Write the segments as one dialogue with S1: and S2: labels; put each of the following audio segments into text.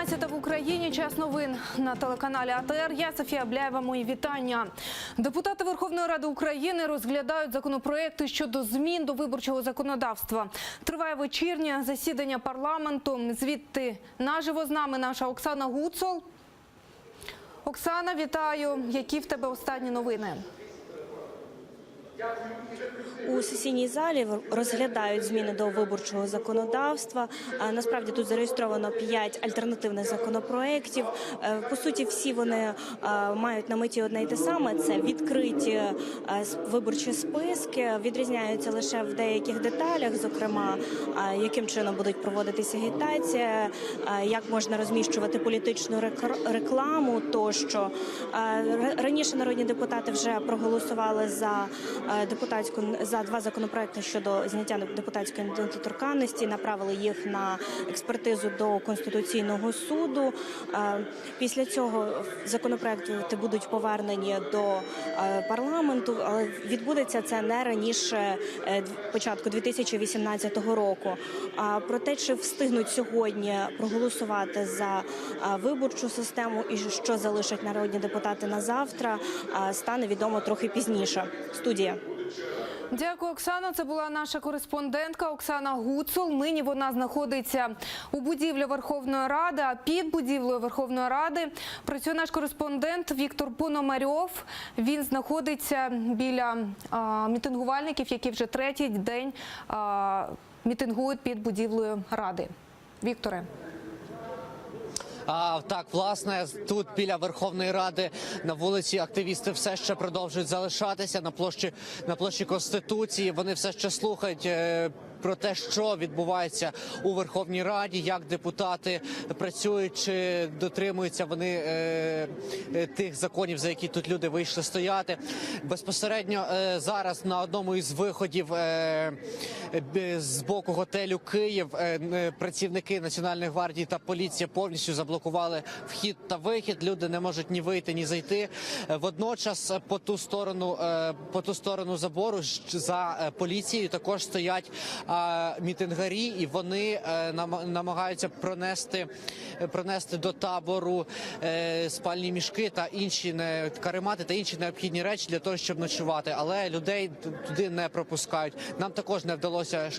S1: 11 в Україні. Час новин на телеканалі АТР. Я Софія Бляєва. Мої вітання. Депутати Верховної Ради України розглядають законопроекти щодо змін до виборчого законодавства. Триває вечірнє засідання парламенту. Звідти наживо з нами наша Оксана Гуцул. Оксана, вітаю. Які в тебе останні новини?
S2: У сесійній залі розглядають зміни до виборчого законодавства. Насправді тут зареєстровано 5 альтернативних законопроєктів. По суті, всі вони мають на меті одне й те саме – це відкриті виборчі списки. Відрізняються лише в деяких деталях, зокрема, яким чином будуть проводитися агітація, як можна розміщувати політичну рекламу тощо. Раніше народні депутати вже проголосували за два законопроекти щодо зняття депутатської недоторканності, направили їх на експертизу до Конституційного суду. Після цього законопроекти будуть повернені до парламенту, але відбудеться це не раніше початку 2018 року. Про те, чи встигнуть сьогодні проголосувати за виборчу систему і що залишать народні депутати на завтра, стане відомо трохи пізніше. Студія.
S1: Дякую, Оксано. Це була наша кореспондентка Оксана Гуцул. Нині вона знаходиться у будівлі Верховної Ради, а під будівлею Верховної Ради працює наш кореспондент Віктор Пономарьов. Він знаходиться біля мітингувальників, які вже третій день мітингують під будівлею Ради. Вікторе.
S3: Так, власне, тут біля Верховної Ради на вулиці активісти все ще продовжують залишатися на площі Конституції. Вони все ще слухають про те, що відбувається у Верховній Раді, як депутати працюють, чи дотримуються вони тих законів, за які тут люди вийшли стояти. Безпосередньо зараз на одному із виходів з боку готелю «Київ» працівники Національної гвардії та поліція повністю заблокували вхід та вихід. Люди не можуть ні вийти, ні зайти. Водночас по ту сторону забору за поліцією також стоять мітингарі, і вони намагаються пронести до табору спальні мішки та інші каремати та інші необхідні речі для того, щоб ночувати. Але людей туди не пропускають. Нам також не вдалося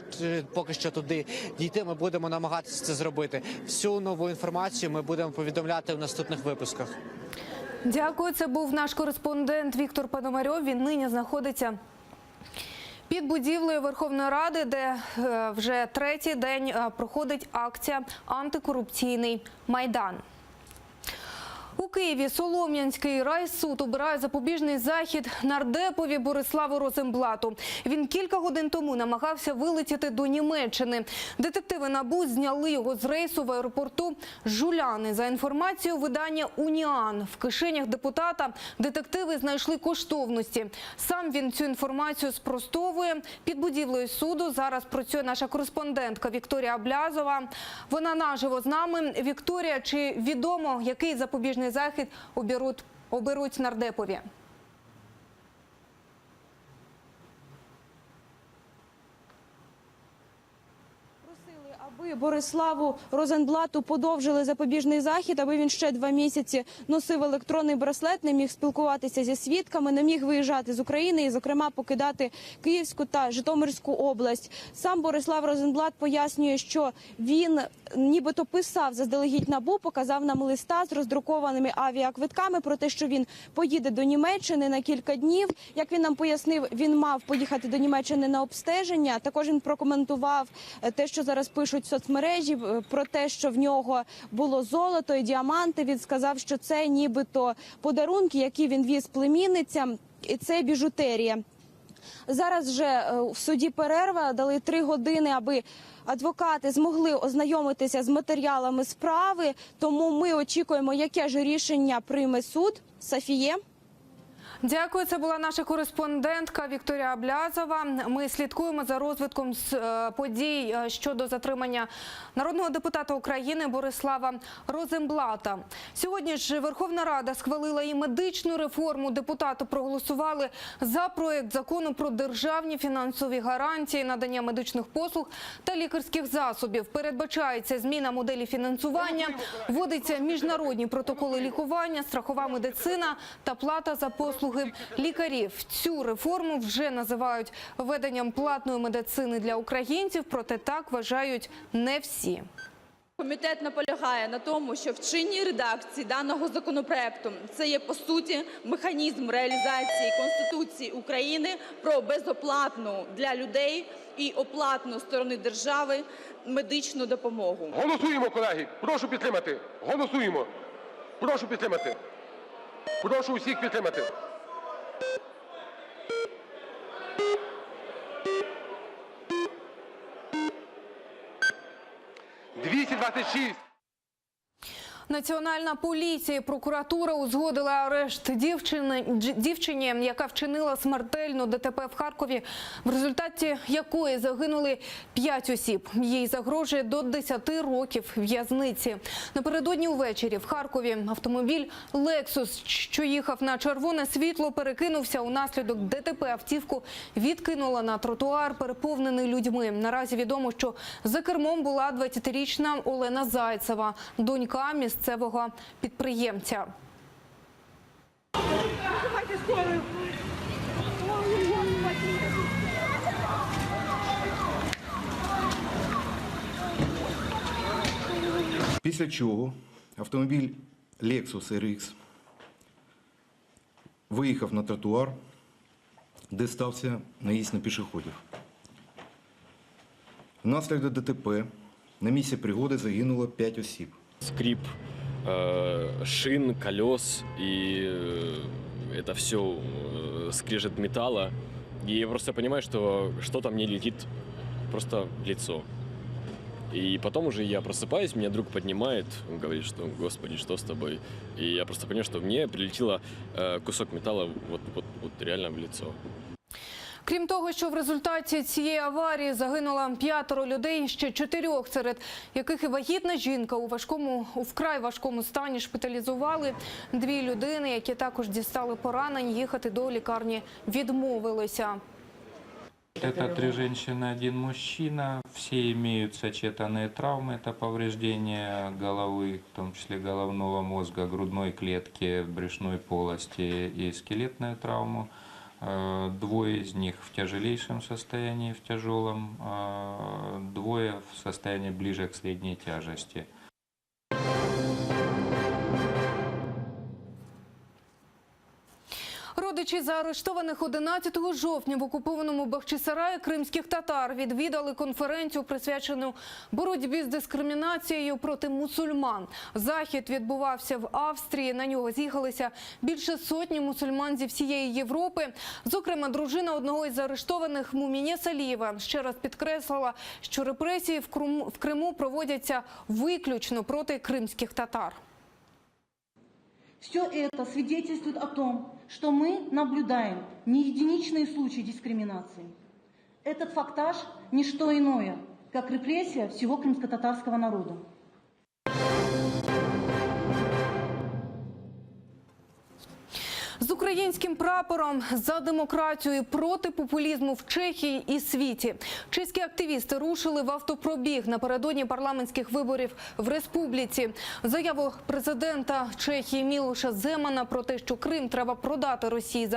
S3: поки що туди дійти. Ми будемо намагатися це зробити. Всю нову інформацію ми будемо повідомляти в наступних випусках.
S1: Дякую. Це був наш кореспондент Віктор Пономарьов. Він нині знаходиться під будівлею Верховної Ради, де вже третій день проходить акція «Антикорупційний Майдан». У Києві Солом'янський райсуд обирає запобіжний захід нардепові Бориславу Розенблату. Він кілька годин тому намагався вилетіти до Німеччини. Детективи НАБУ зняли його з рейсу в аеропорту Жуляни. За інформацією видання «Уніан», в кишенях депутата детективи знайшли коштовності. Сам він цю інформацію спростовує. Під будівлею суду зараз працює наша кореспондентка Вікторія Блязова. Вона наживо з нами. Вікторія, чи відомо, який запобіжний захід оберуть нардепові?
S4: Аби Бориславу Розенблату подовжили запобіжний захід, аби він ще 2 місяці носив електронний браслет, не міг спілкуватися зі свідками, не міг виїжджати з України і, зокрема, покидати Київську та Житомирську область. Сам Борислав Розенблат пояснює, що він нібито писав заздалегідь НАБУ, показав нам листа з роздрукованими авіаквитками про те, що він поїде до Німеччини на кілька днів. Як він нам пояснив, він мав поїхати до Німеччини на обстеження. Також він прокоментував те, що зараз пишуть в соцмережі, про те, що в нього було золото і діаманти. Він сказав, що це нібито подарунки, які він віз племінницям, і це біжутерія. Зараз вже в суді перерва, дали 3 години, аби адвокати змогли ознайомитися з матеріалами справи, тому ми очікуємо, яке ж рішення прийме суд. Софіє?
S1: Дякую. Це була наша кореспондентка Вікторія Аблязова. Ми слідкуємо за розвитком подій щодо затримання народного депутата України Борислава Розенблата. Сьогодні ж Верховна Рада схвалила і медичну реформу. Депутати проголосували за проект закону про державні фінансові гарантії надання медичних послуг та лікарських засобів. Передбачається зміна моделі фінансування, вводиться міжнародні протоколи лікування, страхова медицина та плата за послуги лікарів. Цю реформу вже називають введенням платної медицини для українців, проте так вважають не всі.
S5: Комітет наполягає на тому, що в чинній редакції даного законопроекту це є, по суті, механізм реалізації Конституції України про безоплатну для людей і оплатну сторони держави медичну допомогу.
S6: Голосуємо, колеги! Прошу підтримати! Голосуємо! Прошу підтримати! Прошу усіх підтримати!
S1: Національна поліція і прокуратура узгодили арешт дівчині, яка вчинила смертельну ДТП в Харкові, в результаті якої загинули 5 осіб. Їй загрожує до 10 років в'язниці. Напередодні увечері в Харкові автомобіль «Лексус», що їхав на червоне світло, перекинувся. Унаслідок ДТП автівку відкинула на тротуар, переповнений людьми. Наразі відомо, що за кермом була 20-річна Олена Зайцева, донька місцевого підприємця.
S7: Після чого автомобіль Lexus RX виїхав на тротуар, де стався наїзд на пішоходів. Внаслідок ДТП на місці пригоди загинуло 5 осіб.
S8: Скрип шин, колес, и это все скрежет металла. И я просто понимаю, что что-то мне летит просто в лицо. И потом уже я просыпаюсь, меня друг поднимает, он говорит, что «Господи, что с тобой?» И я просто понимаю, что мне прилетело кусок металла вот реально в лицо.
S1: Крім того, що в результаті цієї аварії загинуло 5 людей, ще 4, серед яких і вагітна жінка у вкрай важкому стані, шпиталізували. 2 людини, які також дістали поранень, їхати до лікарні відмовилися.
S9: Это 3 женщины, 1 мужчина. Все имеют сочетанные травмы. Это повреждение головы, в том числе головного мозга, грудной клетки, брюшной полости и скелетную травму. 2 из них в тяжелейшем состоянии, в тяжелом, 2 в состоянии ближе к средней тяжести.
S1: Родичі заарештованих 11 жовтня в окупованому Бахчисараї кримських татар відвідали конференцію, присвячену боротьбі з дискримінацією проти мусульман. Захід відбувався в Австрії. На нього з'їхалися більше сотні мусульман зі всієї Європи. Зокрема, дружина одного із заарештованих Муміне Салієва ще раз підкреслила, що репресії в Криму проводяться виключно проти кримських татар.
S10: Все это свидетельствует о том, что мы наблюдаем не единичные случаи дискриминации. Этот фактаж – не что иное, как репрессия всего крымско-татарского народа.
S1: З українським прапором за демократію і проти популізму в Чехії і світі. Чеські активісти рушили в автопробіг напередодні парламентських виборів в республіці. Заяву президента Чехії Мілоша Земана про те, що Крим треба продати Росії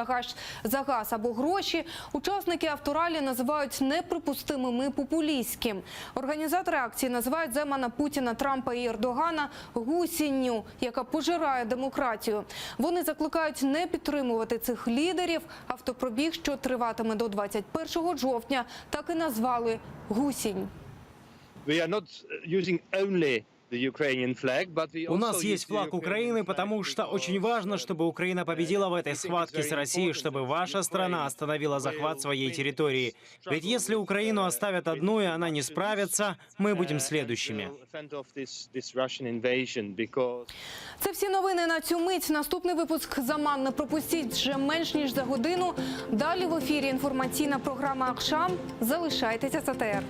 S1: за газ або гроші, учасники авторалі називають неприпустимим і популістським. Організатори акції називають Земана, Путіна, Трампа і Ердогана гусінню, яка пожирає демократію. Вони закликають не підтримувати цих лідерів. Автопробіг, що триватиме до 21 жовтня, так і назвали «Гусінь».
S11: We are not using only У нас есть флаг Украины, потому что очень важно, чтобы Украина победила в этой схватке с Россией, чтобы ваша страна остановила захват своей территории. Ведь если Украину оставят одну, и она не справится, мы будем следующими.
S1: Це всі новини на цю мить. Наступний випуск «Заман» не пропустіть вже менш ніж за годину. Далі в ефірі інформаційна програма «Акшам». Залишайтеся з АТР.